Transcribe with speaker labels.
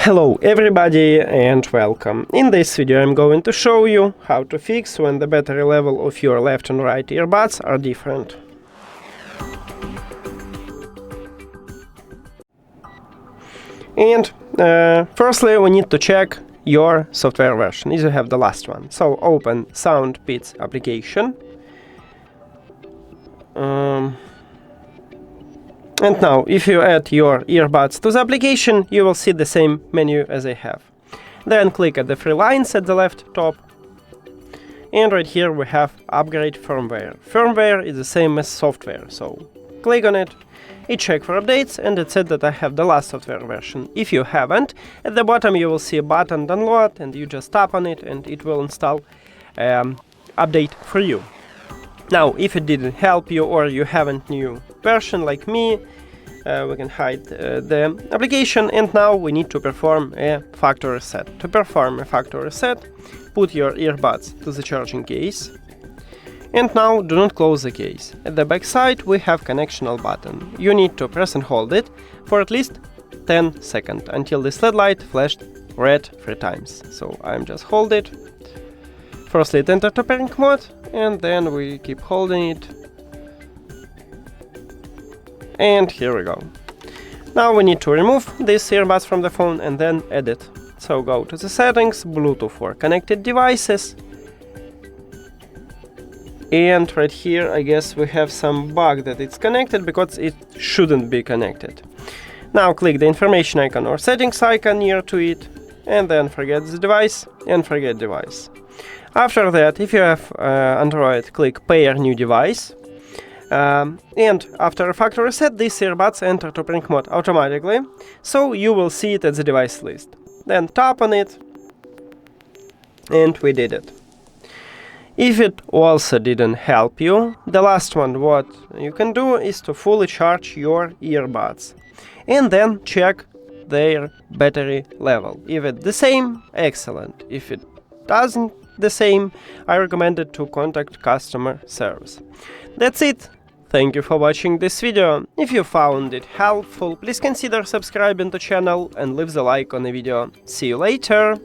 Speaker 1: Hello everybody and welcome. In this video I'm going to show you how to fix when the battery level of your left and right earbuds are different. And firstly we need to check your software version, if you have the last one. So open SOUNDPEATS application. And now, if you add your earbuds to the application, you will see the same menu as I have. Then click at the three lines at the left top. And right here we have upgrade firmware. Firmware is the same as software, so click on it. It checks for updates and it said that I have the last software version. If you haven't, at the bottom you will see a button download and you just tap on it and it will install update for you. Now, if it didn't help you or you haven't new version like me, we can hide the application, and now we need to perform a factory reset. To perform a factory reset, put your earbuds to the charging case, and now do not close the case. At the back side we have connectional button. You need to press and hold it for at least 10 seconds until this LED light flashed red 3 times. So I'm just hold it. Firstly it entered operating mode, and then we keep holding it. And here we go. Now we need to remove these earbuds from the phone and then add it. So go to the settings, Bluetooth for connected devices. And right here I guess we have some bug that it's connected because it shouldn't be connected. Now click the information icon or settings icon near to it, and then forget the device and forget device. After that, if you have Android, click pair new device. And after a factory reset, these earbuds enter to operating mode automatically, so you will see it at the device list. Then tap on it, and we did it. If it also didn't help you, the last one what you can do is to fully charge your earbuds, and then check their battery level. If it's the same, excellent. If it doesn't the same, I recommend it to contact customer service. That's it. Thank you for watching this video. If you found it helpful, please consider subscribing to the channel and leave the like on the video. See you later!